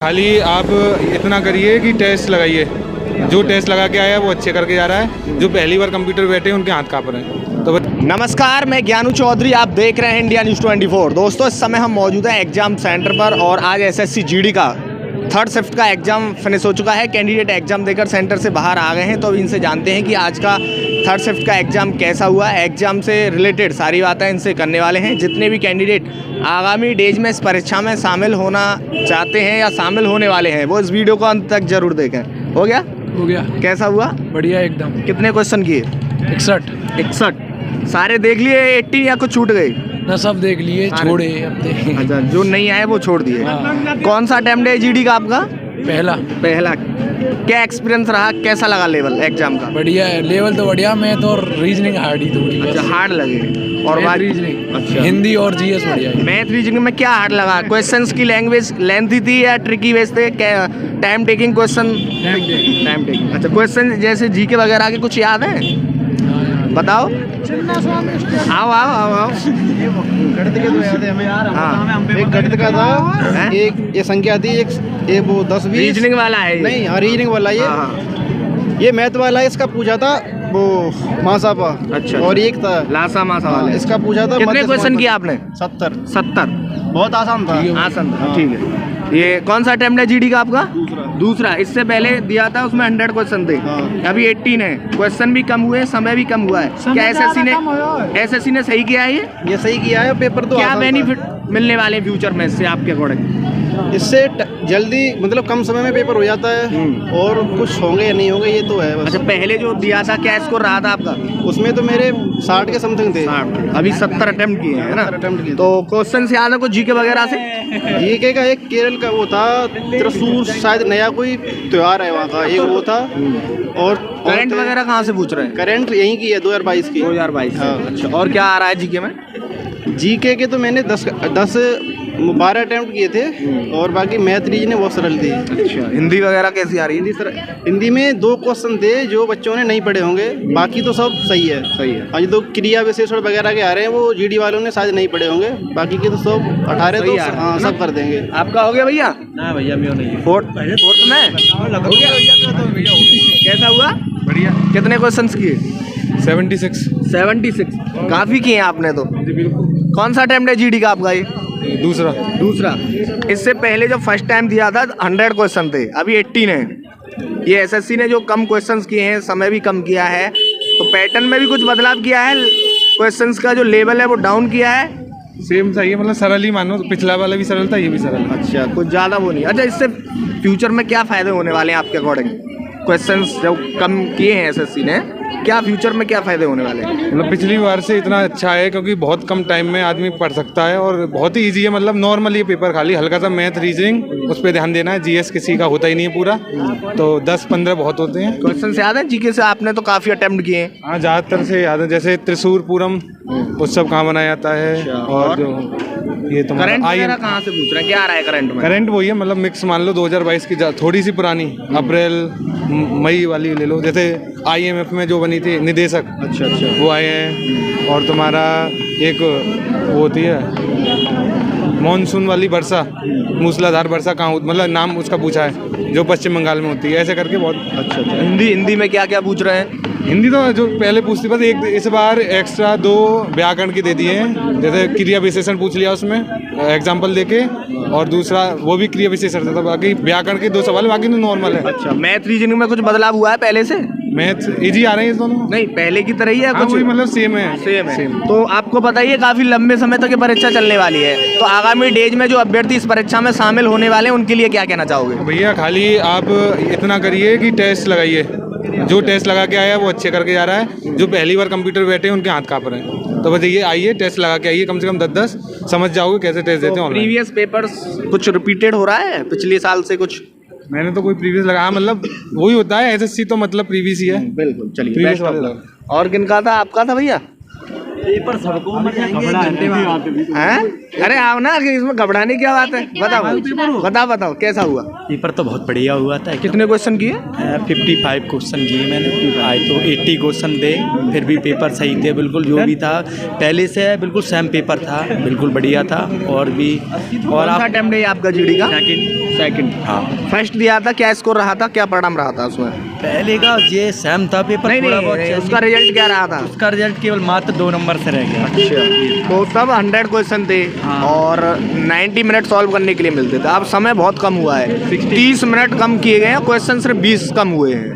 खाली आप इतना करिए कि टेस्ट लगाइए। जो टेस्ट लगा के आया वो अच्छे करके जा रहा है। जो पहली बार कंप्यूटर बैठे हैं उनके हाथ काँप रहे हैं। तो नमस्कार, मैं ज्ञानू चौधरी, आप देख रहे हैं इंडिया न्यूज़ 24। दोस्तों, इस समय हम मौजूद हैं एग्जाम सेंटर पर और आज एसएससी जीडी का थर्ड शिफ्ट का एग्ज़ाम फिनिश हो चुका है। कैंडिडेट एग्ज़ाम देकर सेंटर से बाहर आ गए हैं। तो इनसे जानते हैं कि आज का थर्ड शिफ्ट का एग्ज़ाम कैसा हुआ। एग्ज़ाम से रिलेटेड सारी बातें इनसे करने वाले हैं। जितने भी कैंडिडेट आगामी डेज में इस परीक्षा में शामिल होना चाहते हैं या शामिल होने वाले हैं, वो इस वीडियो को अंत तक जरूर देखें। हो गया? कैसा हुआ? बढ़िया एकदम। कितने क्वेश्चन किए? 61 सारे देख लिए? 80 या कुछ छूट गए? ना, सब देख लिए, छोड़े अब देखें। अच्छा, जो नहीं आए वो छोड़ दिए। कौन सा अटेम्प्ट है जीडी का आपका? पहला। क्या एक्सपीरियंस रहा? कैसा लगा लेवल एग्जाम का? बढ़िया है, लेवल तो बढ़िया। मैथ और रीजनिंग हार्ड ही थोड़ी। अच्छा, हार्ड लगे। और बात रीजनिंग, अच्छा, हिंदी और जीएस बढ़िया है। मैथ रीजनिंग में क्या हार्ड लगा? क्वेश्चंस की लैंग्वेज लेंथी थी या ट्रिकी वेज थे? Time taking question? Time taking. अच्छा, क्वेश्चन जैसे जीके वगैरह के कुछ याद है? बताओ। आओ। गणित के तो याद है हमें। हाँ, एक गणित का था, एक ये संख्या थी, एक वो 10-20 रीजनिंग वाला है ये। नहीं, हाँ रीजनिंग वाला ये। हाँ। ये मैथ वाला है। इसका पूछा था वो मासापा। अच्छा। और एक था लासा मासा वाला। इसका पूछा था कितने क्वेश्चन किया आपने? 70। बहुत आसान था। आसान था। हाँ। ठीक है। ये कौन सा अटेम्प्ट है जीडी का आपका? दूसरा। इससे पहले दिया था उसमें 100 क्वेश्चन थे। हाँ। अभी 18 है। क्वेश्चन भी कम हुए, समय भी कम हुआ है। क्या एसएससी ने सही किया है ये सही किया है। पेपर तो क्या आसान था। बेनिफिट मिलने वाले फ्यूचर में इससे आपके अकॉर्डिंग? इससे जल्दी मतलब कम समय में पेपर हो जाता है। और कुछ होंगे या नहीं होंगे ये तो है बस। अच्छा, पहले जो दिया था क्या स्कोर रहा था आपका? उसमें तो मेरे 60 के समथिंग थे। 60। अभी 70 अटेम्प्ट किए हैं ना? 70 अटेम्प्ट किए। तो क्वेश्चन से याद है कुछ जीके वगैरह से? जीके का एक केरल का वो था, त्रिशूर शायद नया कोई त्योहार है वहाँ का, एक वो था। और करंट वगैरह कहाँ से पूछ रहे हैं? करंट यहीं की है, 2022 की। 2022। हाँ। अच्छा, और क्या आ रहा है जीके में? जीके के तो मैंने 12 अटेम्प्ट किए थे। और बाकी मैथ रीजनिंग बहुत सरल थी। अच्छा, हिंदी वगैरह कैसी आ रही है? हिंदी में 2 क्वेश्चन थे जो बच्चों ने नहीं पढ़े होंगे, बाकी तो सब सही है। आज तो क्रिया विशेषण वगैरह के आ रहे हैं, वो जीडी वालों ने शायद नहीं पढ़े होंगे। बाकी के तो सब 18 तो हाँ सब कर देंगे। आपका हो गया भैया? ना भैया, मैं नहीं। फोर्थ में हो गया? कैसा हुआ? बढ़िया। कितने क्वेश्चंस किए? 76। काफी किए आपने तो। कौन सा अटेम्प्ट है जीडी का आपका ये? दूसरा। इससे पहले जो फर्स्ट टाइम दिया था 100 क्वेश्चन थे, अभी 18 है। ये एसएससी ने जो कम क्वेश्चंस किए हैं, समय भी कम किया है, तो पैटर्न में भी कुछ बदलाव किया है। क्वेश्चंस का जो लेवल है वो डाउन किया है। सेम सही है, मतलब सरल ही मानो। पिछला वाला भी सरल था, ये भी सरल है। अच्छा, कुछ ज़्यादा वो नहीं। अच्छा, इससे फ्यूचर में क्या फ़ायदे होने वाले हैं आपके अकॉर्डिंग? क्वेश्चंस जो कम किए हैं एसएससी ने, क्या फ्यूचर में क्या फ़ायदे होने वाले हैं? मतलब पिछली बार से इतना अच्छा है क्योंकि बहुत कम टाइम में आदमी पढ़ सकता है और बहुत ही इजी है। मतलब नॉर्मल ये पेपर, खाली हल्का सा मैथ रीजनिंग उस पर ध्यान देना है। जीएस किसी का होता ही नहीं है पूरा, तो 10-15 बहुत होते हैं। क्वेश्चन से याद है जीके से? आपने तो काफ़ी अटेम्प्ट किए हैं। हाँ, ज़्यादातर से याद है। जैसे त्रिशूर पूरम उत्सव कहाँ मनाया जाता है। और जो ये तो करंट वगैरह कहाँ से पूछ रहे हैं? क्या आ रहा है करंट में? करंट वही है, मतलब मिक्स मान लो 2022 की थोड़ी सी पुरानी, अप्रैल मई वाली ले लो। जैसे IMF में जो बनी थी निदेशक, अच्छा, वो आए हैं। और तुम्हारा एक वो होती है मॉनसून वाली वर्षा, मूसलाधार वर्षा कहाँ होती, मतलब नाम उसका पूछा है, जो पश्चिम बंगाल में होती है। ऐसे करके बहुत अच्छा। हिंदी में क्या क्या पूछ रहे हैं? हिंदी तो जो पहले पूछती, बस एक इस बार एक्स्ट्रा 2 व्याकरण की दे दिए हैं। जैसे क्रिया विशेषण पूछ लिया उसमें एग्जाम्पल देके, और दूसरा वो भी क्रिया विशेषण था। बाकी व्याकरण के 2 सवाल, बाकी तो नॉर्मल है। अच्छा, मैथ रीजनिंग में कुछ बदलाव हुआ है पहले से? मैथ इजी आ रहे हैं इस दोनों? नहीं, पहले की तरह ही है कुछ? मतलब सेम है। सेम है। तो आपको पता ही है काफ़ी लंबे समय तक ये परीक्षा चलने वाली है, तो आगामी डेज में जो अभ्यर्थी इस परीक्षा में शामिल होने वाले हैं उनके लिए क्या कहना चाहोगे? भैया खाली आप इतना करिए कि टेस्ट लगाइए। जो टेस्ट लगा के आया वो अच्छे करके जा रहा है। जो पहली बार कंप्यूटर बैठे हैं उनके हाथ काँप रहे हैं। तो बस ये आइए, टेस्ट लगा के आइए, कम से कम 10-10 समझ जाओगे कैसे टेस्ट देते हैं। प्रीवियस पेपर्स कुछ रिपीटेड हो रहा है पिछले साल से कुछ? मैंने तो कोई प्रीवियस लगाया, मतलब वही होता है। एसएससी तो मतलब प्रीवियस ही है। बिल्कुल। चलिए, प्रीवियस वाले और किनका था? आपका था भैया? पेपर सबको मर जाएंगे। हैं? अरे आओ ना, इसमें घबराने की क्या बात है? बताओ कैसा हुआ? पेपर तो बहुत बढ़िया हुआ था। कितने क्वेश्चन किए? 55 क्वेश्चन किए मैंने। आए तो 80 क्वेश्चन थे, फिर भी पेपर सही थे बिल्कुल। जो भी था पहले से बिल्कुल सेम पेपर था, बिल्कुल बढ़िया था। और भी और अटेम्प्ट है आपका जीडी का? सेकंड। हाँ फर्स्ट दिया था, क्या स्कोर रहा था, क्या परिणाम रहा था उसमें? पहले का ये सेम था पेपर, नहीं थोड़ा नहीं, बहुत नहीं, चेंज। उसका रिजल्ट क्या रहा था? उसका रिजल्ट केवल मात्र 2 नंबर से रह गया। तो तब 100 क्वेश्चन थे हाँ। और 90 मिनट सॉल्व करने के लिए मिलते थे। अब समय बहुत कम हुआ है, 30 मिनट कम किए गए हैं, क्वेश्चन सिर्फ 20 कम हुए हैं।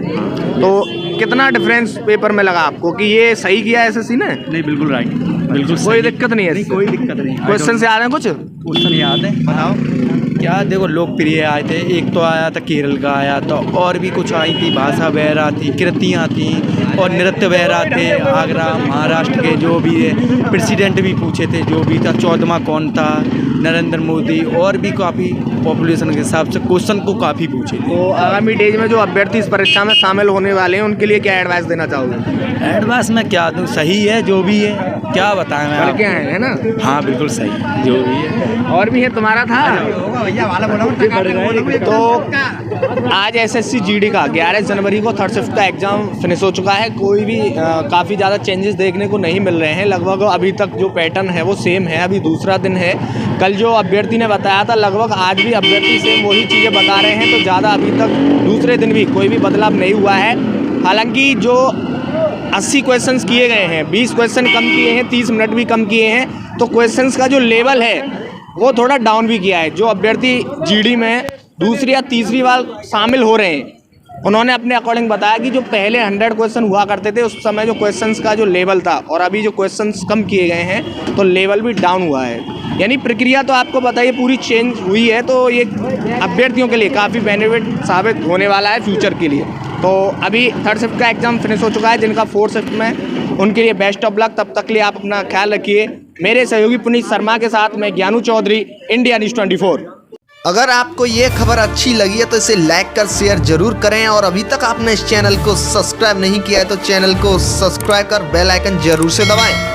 तो कितना डिफरेंस पेपर में लगा आपको कि ये सही किया एसएससी ने? नहीं बिल्कुल राइट, बिल्कुल कोई दिक्कत नहीं है नहीं, इससे? कोई दिक्कत नहीं। क्वेश्चन से याद है कुछ? क्वेश्चन याद है, बताओ। क्या देखो लोकप्रिय आए थे, एक तो आया था केरल का आया था, और भी कुछ आई थी, भाषा वगैरह थी, कृतियाँ थी और नृत्य वगैरह थे। आगरा महाराष्ट्र के जो भी है, प्रेसिडेंट भी पूछे थे, जो भी था 14वां कौन था, नरेंद्र मोदी, और भी काफ़ी पॉपुलेशन के हिसाब से क्वेश्चन को काफ़ी पूछे थे। तो आगामी डेज में जो अभ्यर्थी इस परीक्षा में शामिल होने वाले हैं उनके लिए क्या एडवाइस देना चाहोगे? एडवांस में क्या दूँ, सही है जो भी है, क्या बताएं मैं पढ़ के आपको। आए हैं ना? हाँ बिल्कुल सही है, जो भी है। और भी है, तुम्हारा था? तो आज एसएससी जीडी का 11 जनवरी को थर्ड शिफ्ट का एग्जाम फिनिश हो चुका है। कोई भी काफ़ी ज़्यादा चेंजेस देखने को नहीं मिल रहे हैं। लगभग अभी तक जो पैटर्न है वो सेम है। अभी दूसरा दिन है। कल जो अभ्यर्थी ने बताया था लगभग आज भी अभ्यर्थी सेम वही चीज़ें बता रहे हैं। तो ज़्यादा अभी तक दूसरे दिन भी कोई भी बदलाव नहीं हुआ है। हालांकि जो 80 क्वेश्चंस किए गए हैं, 20 क्वेश्चन कम किए हैं, 30 मिनट भी कम किए हैं, तो क्वेश्चंस का जो लेवल है वो थोड़ा डाउन भी किया है। जो अभ्यर्थी जीडी में दूसरी या तीसरी बार शामिल हो रहे हैं उन्होंने अपने अकॉर्डिंग बताया कि जो पहले 100 क्वेश्चन हुआ करते थे उस समय जो क्वेश्चंस का जो लेवल था और अभी जो क्वेश्चंस कम किए गए हैं तो लेवल भी डाउन हुआ है। यानी प्रक्रिया तो आपको बताइए पूरी चेंज हुई है। तो ये अभ्यर्थियों के लिए काफ़ी बेनिफिट साबित होने वाला है फ्यूचर के लिए। तो अभी थर्ड शिफ्ट का एग्जाम फिनिश हो चुका है। जिनका फोर्थ शिफ्ट में उनके लिए बेस्ट ऑफ लक। तब तक के लिए आप अपना ख्याल रखिए। मेरे सहयोगी पुनीत शर्मा के साथ मैं ज्ञानू चौधरी, इंडिया न्यूज़ 24। अगर आपको ये खबर अच्छी लगी है तो इसे लाइक कर शेयर जरूर करें, और अभी तक आपने इस चैनल को सब्सक्राइब नहीं किया है तो चैनल को सब्सक्राइब कर बेल आइकन जरूर से दबाएं।